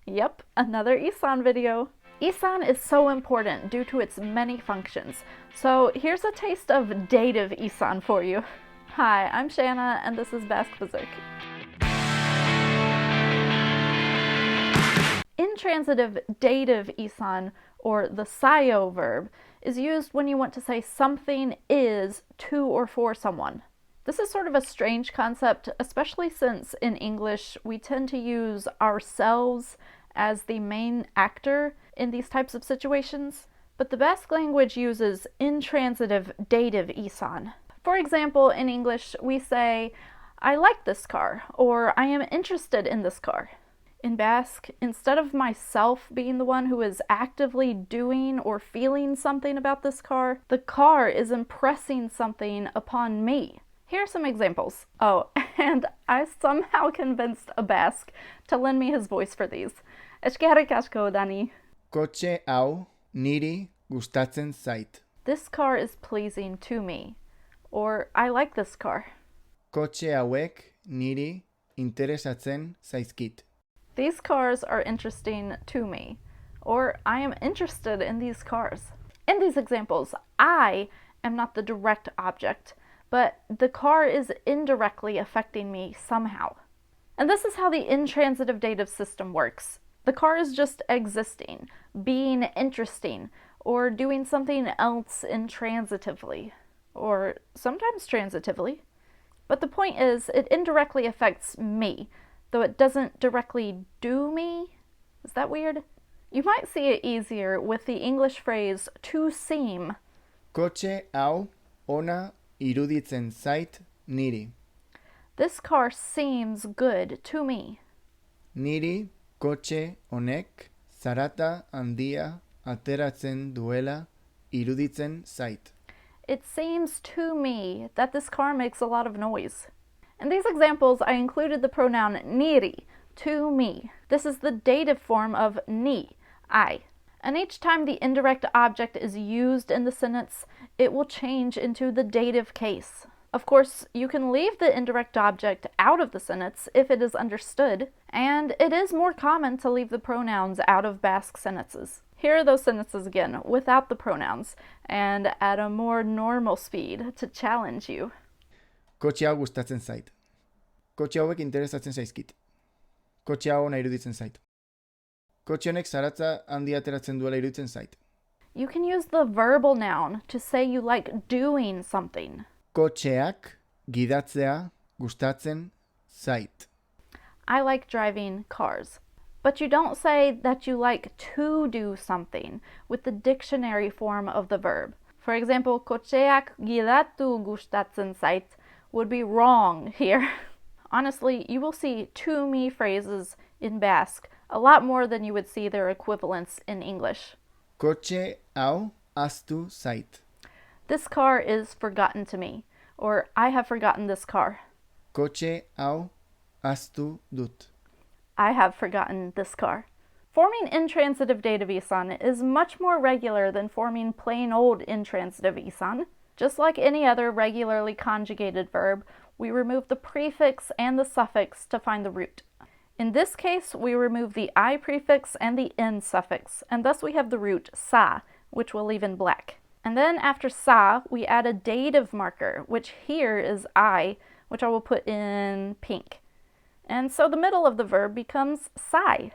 Yep, another Isan video. Isan is so important due to its many functions. So here's a taste of dative Isan for you. Hi, I'm Shanna and this is Basque Berserk. Intransitive dative Isan, or the sayo verb, is used when you want to say something is to or for someone. This is sort of a strange concept, especially since in English we tend to use ourselves as the main actor in these types of situations, but the Basque language uses intransitive dative Isan. For example, in English we say, I like this car, or I am interested in this car. In Basque, instead of myself being the one who is actively doing or feeling something about this car, the car is impressing something upon me. Here are some examples. Oh, and I somehow convinced a Basque to lend me his voice for these. Eskerrik asko, Dani. Kotxe hau niri gustatzen zait. This car is pleasing to me. Or, I like this car. Kotxe hauek niri interesatzen zaizkit. These cars are interesting to me. Or, I am interested in these cars. In these examples, I am not the direct object, but the car is indirectly affecting me somehow. And this is how the intransitive dative system works. The car is just existing, being interesting, or doing something else intransitively, or sometimes transitively. But the point is, it indirectly affects me, though it doesn't directly do me. Is that weird? You might see it easier with the English phrase to seem. Kotxe hau ona iruditzen zait niri. This car seems good to me. Niri kotxe honek zarata handia ateratzen duela iruditzen zait. It seems to me that this car makes a lot of noise. In these examples, I included the pronoun niri, to me. This is the dative form of ni, I. And each time the indirect object is used in the sentence, it will change into the dative case. Of course, you can leave the indirect object out of the sentence if it is understood, and it is more common to leave the pronouns out of Basque sentences. Here are those sentences again, without the pronouns, and at a more normal speed to challenge you. Kotxe hau gustatzen zait. Kotxe hauek interesatzen zaizkit. Kotxe hau ona iruditzen zait. Kotxe honek zaratza handia ateratzen duela iruditzen zait. You can use the verbal noun to say you like doing something. Kotxeak gidatzea gustatzen zait. I like driving cars. But you don't say that you like to do something with the dictionary form of the verb. For example, kotxeak gidatu gustatzen zait would be wrong here. Honestly, you will see to me phrases in Basque a lot more than you would see their equivalents in English. Kotxe hau ahaztu zait. This car is forgotten to me, or I have forgotten this car. Kotxe hau ahaztu dut. I have forgotten this car. Forming intransitive dative Isan is much more regular than forming plain old intransitive Isan. Just like any other regularly conjugated verb, we remove the prefix and the suffix to find the root. In this case, we remove the I prefix and the N suffix, and thus we have the root sa, which we'll leave in black. And then after sa, we add a dative marker, which here is I, which I will put in pink. And so the middle of the verb becomes sai.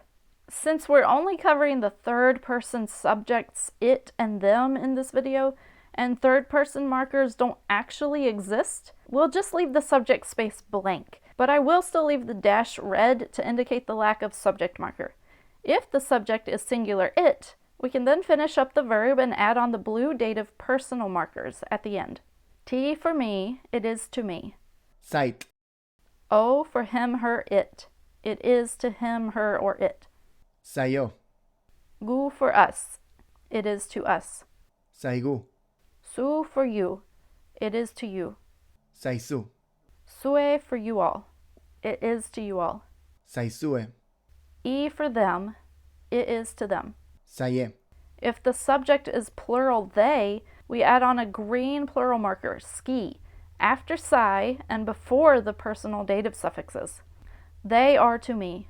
Since we're only covering the third person subjects it and them in this video, and third person markers don't actually exist, we'll just leave the subject space blank. But I will still leave the dash red to indicate the lack of subject marker. If the subject is singular it, we can then finish up the verb and add on the blue dative personal markers at the end. T for me, it is to me. Zait. O for him, her, it. It is to him, her, or it. Zaio. Gu for us. It is to us. Zaigu. Su for you. It is to you. Zaizu. Sue for you all. It is to you all. Zaizue. E for them. It is to them. Zaie. If the subject is plural they, we add on a green plural marker, ski, after sai and before the personal dative suffixes. They are to me.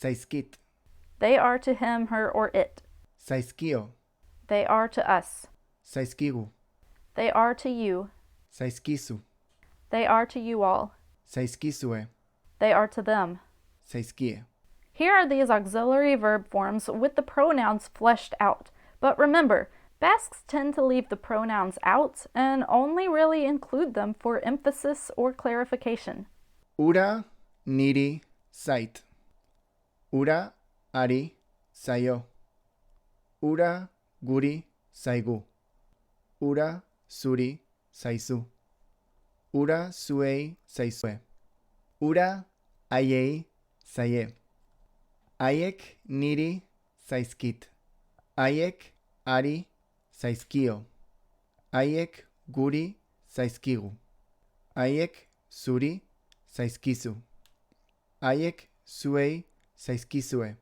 Zaizkit. They are to him, her, or it. Saizkio. They are to us. Saizkigu. They are to you. Saizkizu. They are to you all. Saizkizue. They are to them. Saizkie. Here are these auxiliary verb forms with the pronouns fleshed out. But remember, Basques tend to leave the pronouns out and only really include them for emphasis or clarification. Ura, niri, sait. Ura, ari, saio. Ura, guri, saigu. Ura, zuri, zaizu. Ura, zuei, zaizue. Ura, haiei, zaie. Haiek niri zaizkit. Haiek ari zaizkio. Haiek guri zaizkigu. Haiek zuri zaizkizu. Haiek zuei zaizkizue.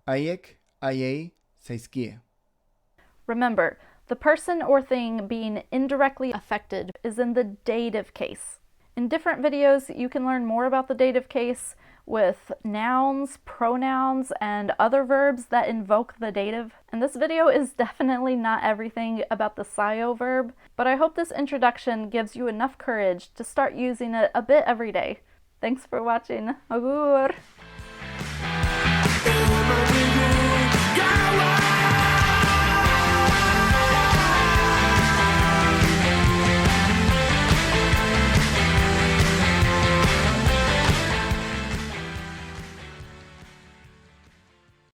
Haiek haiei zaizkie. Remember, the person or thing being indirectly affected is in the dative case. In different videos, you can learn more about the dative case with nouns, pronouns, and other verbs that invoke the dative. And this video is definitely not everything about the saio verb, but I hope this introduction gives you enough courage to start using it a bit every day. Thanks for watching. Agur!